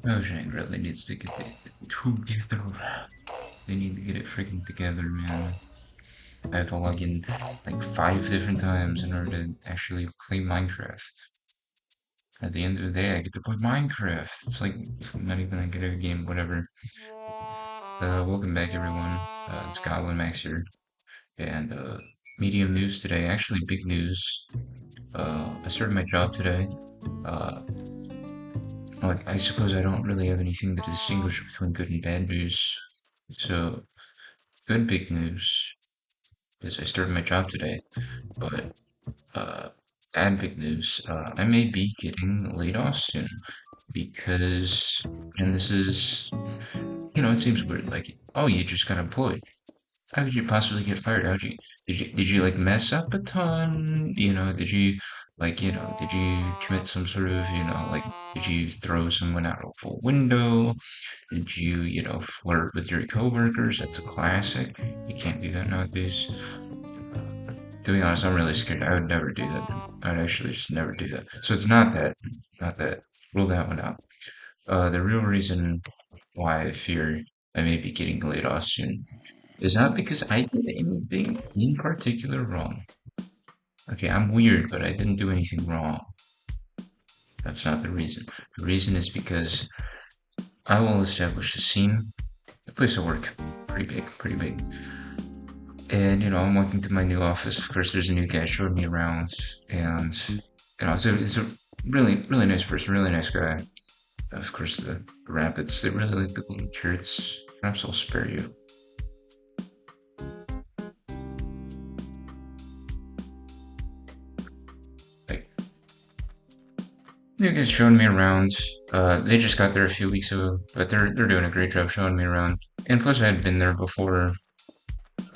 Mojang really needs to get it together. They need to get it freaking together, man. I have to log in like 5 different times in order to actually play Minecraft. At the end of the day, I get to play Minecraft. It's not even like a good game, whatever. Welcome back, everyone. It's goblinmaxxer, and medium news today. Actually, big news. I started my job today. Uh, like, I suppose I don't really have anything to distinguish between good and bad news. So, good big news is I started my job today, but uh, bad big news. I may be getting laid off soon because, and this is, it seems weird. Like, oh, you just got employed. How could you possibly get fired? Did you like mess up a ton? Did you commit some sort of, like, did you throw someone out of a window? Did you, flirt with your coworkers? That's a classic. You can't do that nowadays. To be honest, I'm really scared. I would never do that. I'd actually just never do that. So it's not that. Rule that one out. The real reason why I fear I may be getting laid off soon is not because I did anything in particular wrong. Okay, I'm weird, but I didn't do anything wrong. That's not the reason. The reason is because I will establish a scene. The place I work, pretty big, pretty big. And, I'm walking to my new office. Of course, there's a new guy showing me around. And, it's a really, really nice person, really nice guy. Of course, the rabbits, they really like the little carrots. Perhaps I'll spare you. Like, new guys showing me around. They just got there a few weeks ago, but they're doing a great job showing me around. And plus, I had been there before.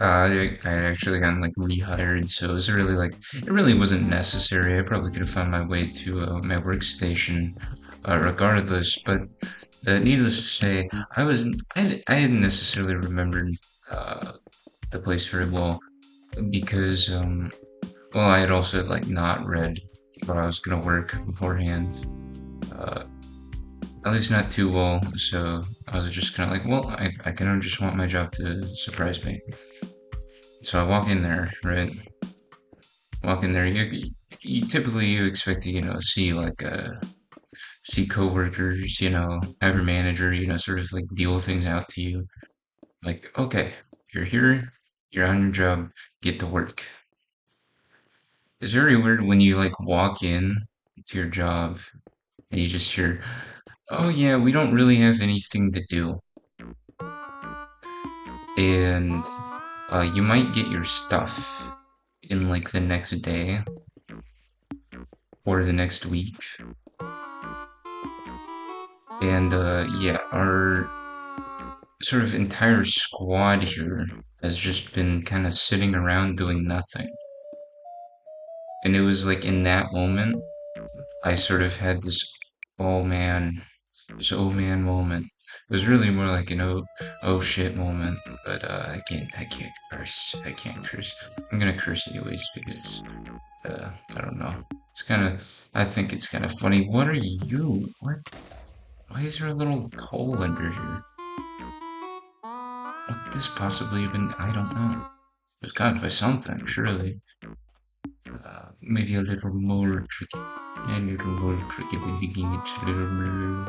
I had actually gotten like rehired, so it really wasn't necessary. I probably could have found my way to my workstation, regardless. But needless to say, I hadn't necessarily remembered uh, the place very well because well, I had also like not read what I was gonna work beforehand. Uh, at least not too well, so I was just kind of like, well, I kind of just want my job to surprise me. So I walk in there, right? Walk in there. You typically you expect to see like see coworkers, have your manager, sort of like deal things out to you. Like, okay, you're here, you're on your job, get to work. It's very weird when you like walk in to your job and you just hear, oh yeah, we don't really have anything to do, and you might get your stuff in like the next day or the next week. And yeah, our sort of entire squad here has just been kind of sitting around doing nothing. And it was like in that moment, I sort of had this oh man moment. It was really more like an oh shit moment, but I can't curse. I can't curse. I'm gonna curse anyways because I don't know. I think it's kind of funny. What are you? What? Why is there a little hole under here? What could this possibly even? I don't know. It's got to be something, surely. Maybe a little more tricky. A little more tricky, but making it a little more.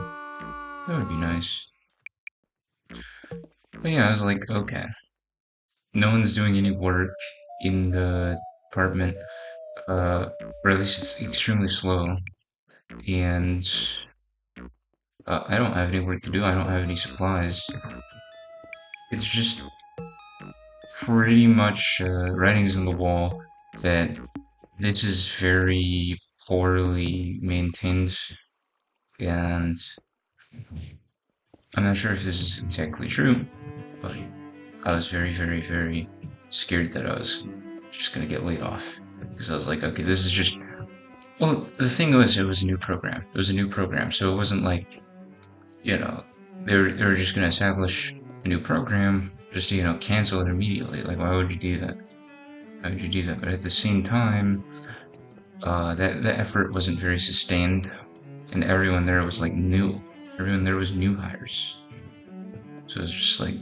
That would be nice. But yeah, I was like, okay. No one's doing any work in the department, or at least it's extremely slow. And I don't have any work to do. I don't have any supplies. It's just pretty much writings on the wall that this is very poorly maintained, and I'm not sure if this is exactly true, but I was very, very, very scared that I was just gonna get laid off because I was like, okay, this is just. Well, the thing was, it was a new program. It was a new program, so it wasn't like you know they were just gonna establish a new program just to cancel it immediately. Like, why would you do that? Why would you do that? But at the same time, that the effort wasn't very sustained, and everyone there was like new. everyone there was new hires. So it was just like,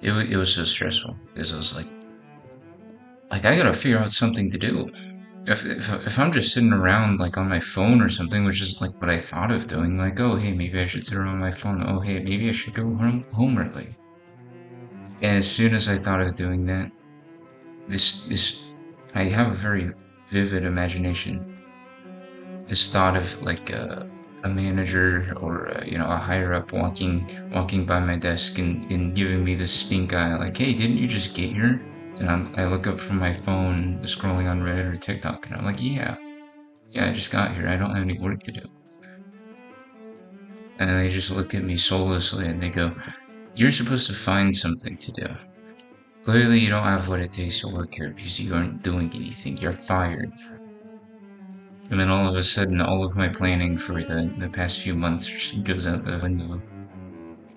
it was so stressful because I was like I gotta figure out something to do. If I'm just sitting around like on my phone or something, which is like what I thought of doing, like, oh hey, maybe I should sit around my phone. Oh hey, maybe I should go home early. And as soon as I thought of doing that, this I have a very vivid imagination. This thought of like a manager or a higher up walking by my desk and giving me this stink eye, like, hey, didn't you just get here? And I look up from my phone, scrolling on Reddit or TikTok, and I'm like, yeah, I just got here. I don't have any work to do. And then they just look at me soullessly and they go, you're supposed to find something to do. Clearly, you don't have what it takes to work here because you aren't doing anything. You're fired. And then all of a sudden, all of my planning for the past few months just goes out the window.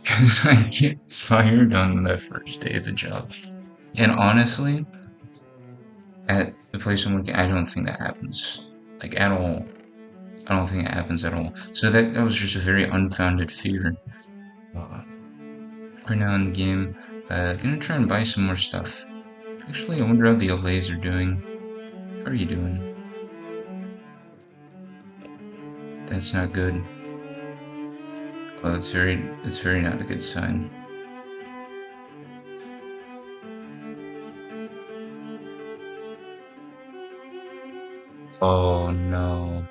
Because I get fired on the first day of the job. And honestly, at the place I'm working, I don't think that happens. Like, at all. I don't think it happens at all. So that was just a very unfounded fear. Uh, right now in the game, gonna try and buy some more stuff. Actually, I wonder how the LAs are doing. How are you doing? That's not good. Well, that's very not a good sign. Oh no.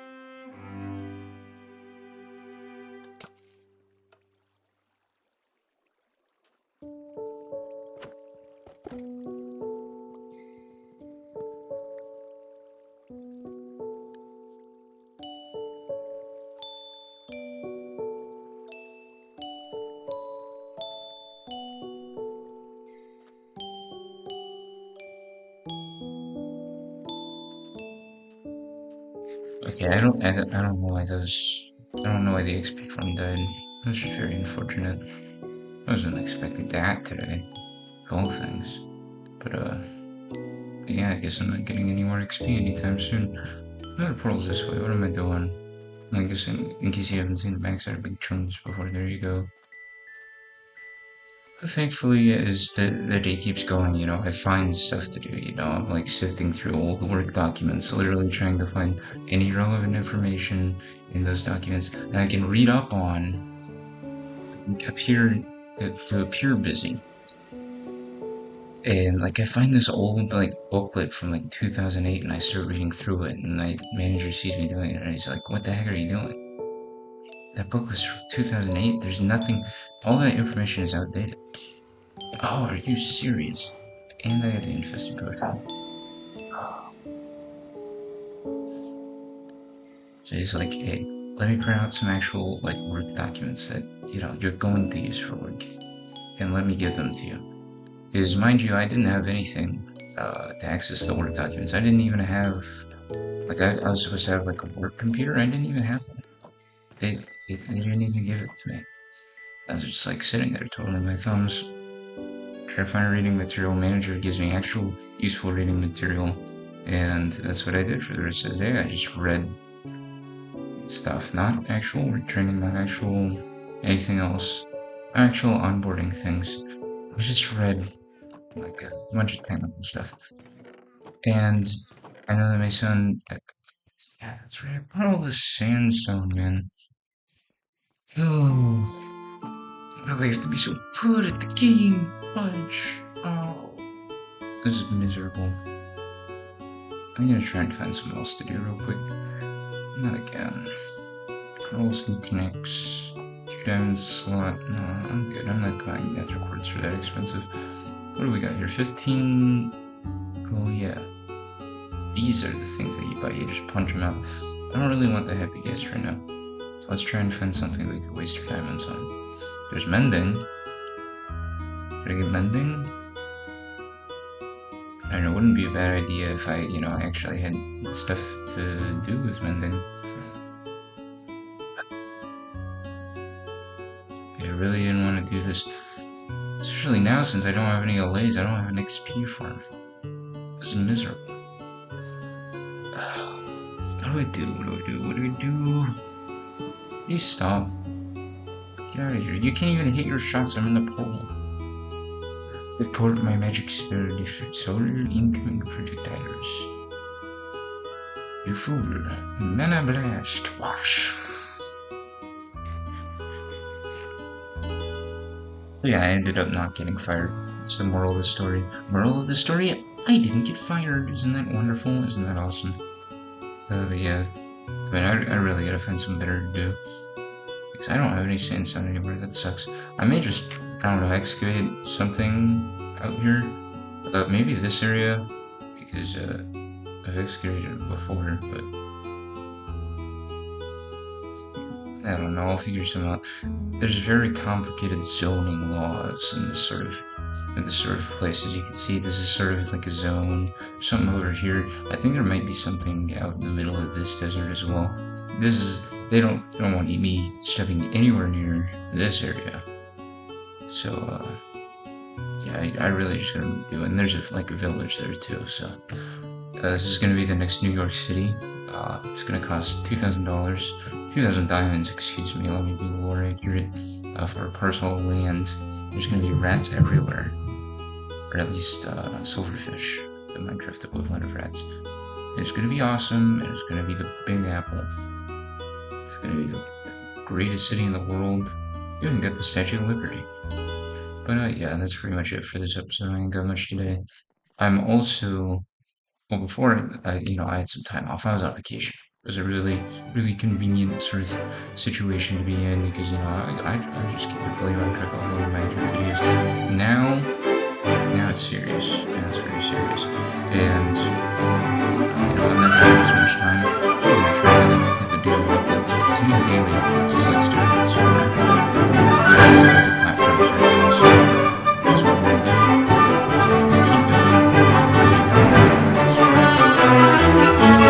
Okay, I don't know why I don't know why the XP farm died. That's just very unfortunate. I wasn't expecting that today, of all things. But yeah, I guess I'm not getting any more XP anytime soon. No, the portal's this way. What am I doing? I guess in case you haven't seen the backside of big chunks before, there you go. Thankfully, as the day keeps going, I find stuff to do, I'm like sifting through all the work documents, literally trying to find any relevant information in those documents that I can read up on, appear to appear busy. And like I find this old like booklet from like 2008 and I start reading through it and my manager sees me doing it and he's like, what the heck are you doing? That book was from 2008. There's nothing, all that information is outdated. Oh, are you serious? And I got the infested profile. So he's like, hey, let me print out some actual like work documents that you're going to use for work, and let me give them to you. Because mind you, I didn't have anything to access the work documents. I didn't even have like I was supposed to have like a work computer. I didn't even have one. They didn't even give it to me. I was just like sitting there twiddling my thumbs, trying to find reading material. Manager gives me actual useful reading material, and that's what I did for the rest of the day. I just read stuff, not actual retraining, not actual anything else, actual onboarding things. I just read like a bunch of technical stuff. And I know that may sound, yeah, that's right. I bought all this sandstone, man. Oh, why do I have to be so good at the game? Bunch. Oh, this is miserable. I'm gonna try and find something else to do real quick. Not again. Rolls and connects. 2 diamonds a slot. No, I'm good. I'm not buying nether quartz for that expensive. What do we got here? 15. Oh, yeah. These are the things that you buy. You just punch them out. I don't really want the happy guest right now. Let's try and find something we could waste our diamonds on. There's mending. Did I get mending? I know it wouldn't be a bad idea if I, actually had stuff to do with mending. I really didn't want to do this. Especially now, since I don't have any LAs, I don't have an XP farm. This is miserable. What do I do? What do I do? What do I do? Please stop. Get out of here. You can't even hit your shots. I'm in the portal. Report my magic spell defeat solar incoming projectiles. You fool. Mana blast. Wash. Yeah, I ended up not getting fired. It's the moral of the story. Moral of the story, I didn't get fired. Isn't that wonderful? Isn't that awesome? But yeah. I mean, I really gotta find something better to do. Because I don't have any sandstone anymore. That sucks. I may just, I don't know, excavate something out here. Maybe this area. Because, I've excavated it before, but I don't know, I'll figure some out. There's very complicated zoning laws in this sort of place. As you can see, this is sort of like a zone. Something over here. I think there might be something out in the middle of this desert as well. They don't want me stepping anywhere near this area. So yeah, I really just gotta do it. And there's like a village there too. So this is gonna be the next New York City. It's gonna cost $2,000, 2,000 diamonds, excuse me, let me be more accurate, for a parcel of land. There's gonna be rats everywhere, or at least silverfish, the Minecraft equivalent of rats. It's gonna be awesome, and it's gonna be the Big Apple. It's gonna be the greatest city in the world. You even got the Statue of Liberty. But yeah, that's pretty much it for this episode. I ain't got much today. I'm also well, before I had some time off. I was on vacation. It was a really convenient sort of situation to be in because I just keep playing Minecraft, uploading Minecraft videos. Now it's serious. Now it's very serious, and I'm not gonna have as much time. I'm gonna try to do uploads, daily uploads.